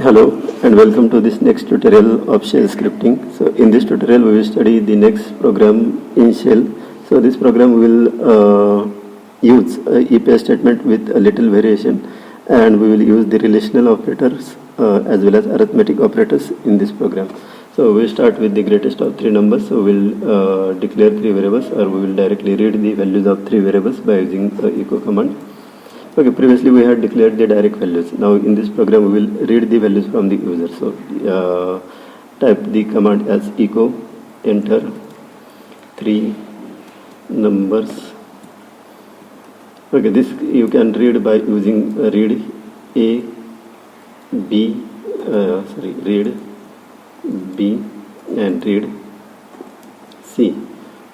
Hello and welcome to this next tutorial of shell scripting. So in this tutorial we will study the next program in shell. So this program will use a if statement with a little variation, and we will use the relational operators as well as arithmetic operators in this program. So we will start with the greatest of three numbers. So we will declare three variables, or we will directly read the values of three variables by using echo command. Okay, previously we had declared the direct values. Now in this program we will read the values from the user. So type the command as echo enter three numbers. Okay, this you can read by using read A, B, read B and read C.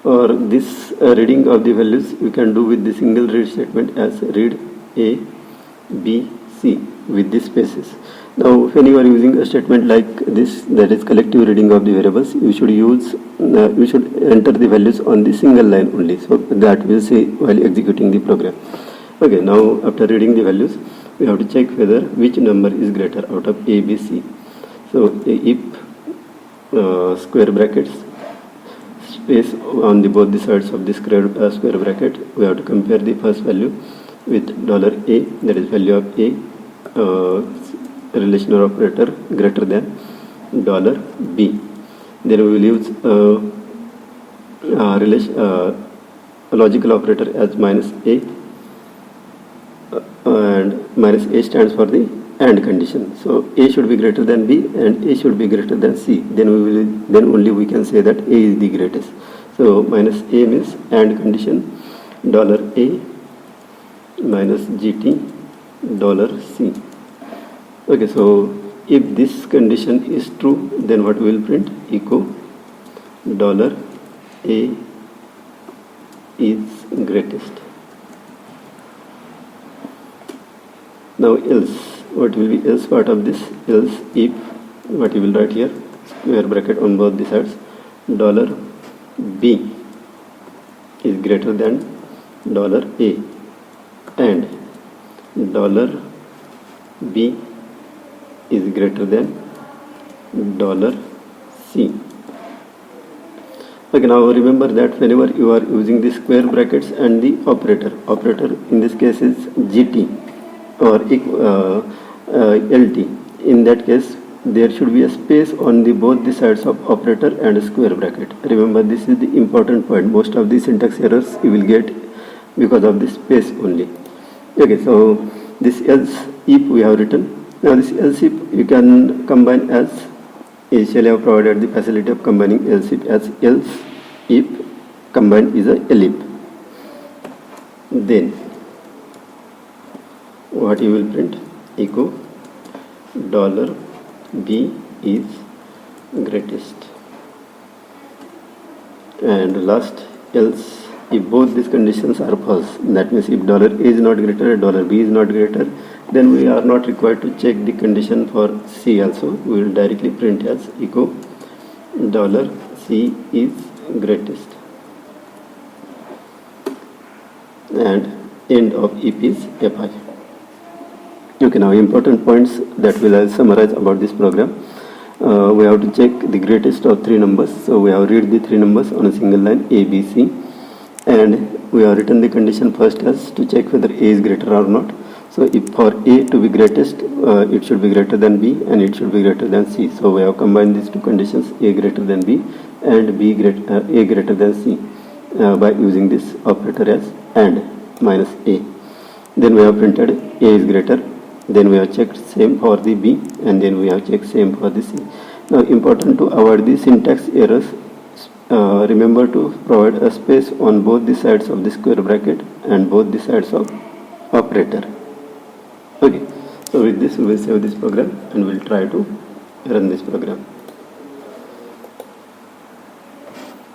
Or this reading of the values you can do with the single read statement as read A, B, C with the spaces. Now when you are using a statement like this, that is collective reading of the variables, you should enter the values on the single line only, so that will say while executing the program. Okay, now after reading the values we have to check whether which number is greater out of A, B, C. So if square brackets space on both the sides of the square bracket, we have to compare the first value with $A, that is value of A, relational operator greater than $B. Then we will use a logical operator as minus A, and minus A stands for the AND condition. So A should be greater than B and A should be greater than C. Then only we can say that A is the greatest. So minus A means AND condition $A minus GT $C. Okay, so if this condition is true, then what we will print? Echo $A is greatest. Now else, what will be else part of this? Else if, what you will write here, square bracket on both the sides, $B is greater than $A and $B is greater than $C. Okay, now remember that whenever you are using the square brackets and the operator in this case is GT or LT, in that case there should be a space on both the sides of operator and square bracket. Remember, this is the important point. Most of the syntax errors you will get because of this space only. Okay, so this else if we have written. Now this else if you can combine as, initially I have provided the facility of combining else if as else if combined is a elif. Then what you will print? Echo $B is greatest. And last, else if both these conditions are false, that means if $A is not greater, $B is not greater, then we are not required to check the condition for C also. We will directly print as echo $C is greatest. And end of if is FI. Okay, now important points that will summarize about this program. We have to check the greatest of three numbers. So we have read the three numbers on a single line A, B, C, and we have written the condition first as to check whether A is greater or not. So if for A to be greatest, it should be greater than B and it should be greater than C. So we have combined these two conditions, A greater than B and A greater than C, by using this operator as AND minus A. Then we have printed A is greater. Then we have checked same for the B, and then we have checked same for the C. Now important to avoid the syntax errors, remember to provide a space on both the sides of the square bracket and both the sides of operator. Okay, so with this we will save this program and we will try to run this program.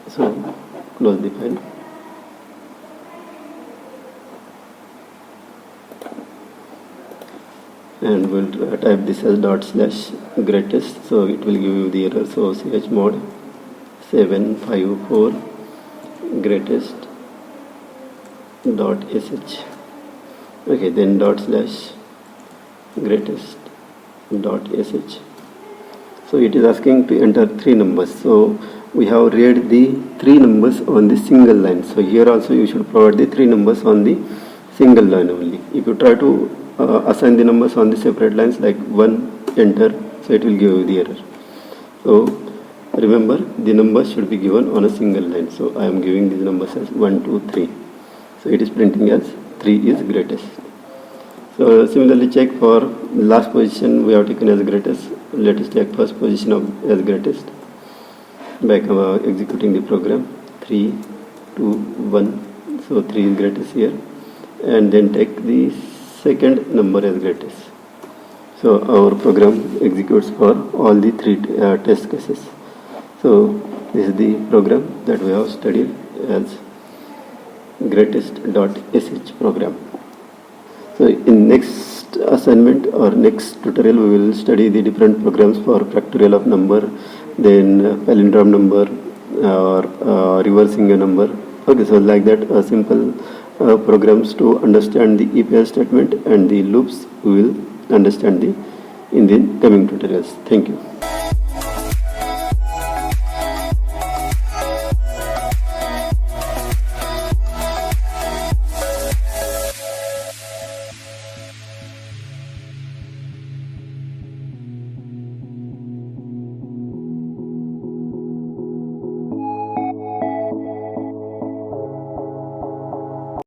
So close the file. And we'll type this as /greatest, so it will give you the error. So chmod 754 greatest .sh. Okay, then /greatest dot sh. So it is asking to enter three numbers. So we have read the three numbers on the single line. So here also you should provide the three numbers on the single line only. If you try to assign the numbers on the separate lines like 1, enter, so it will give you the error. So remember, the numbers should be given on a single line. So I am giving these numbers as 1, 2, 3. So it is printing as 3 is greatest. So similarly check for last position we have taken as greatest. Let us take first position of as greatest by executing the program. 3, 2, 1. So 3 is greatest here, and then take the second number as greatest. So our program executes for all the three test cases. So this is the program that we have studied as greatest.sh program. So in next assignment or next tutorial we will study the different programs for factorial of number, then palindrome number, or reversing a number. Okay, so like that simple programs to understand the if else statement and the loops we will understand in the coming tutorials. Thank you.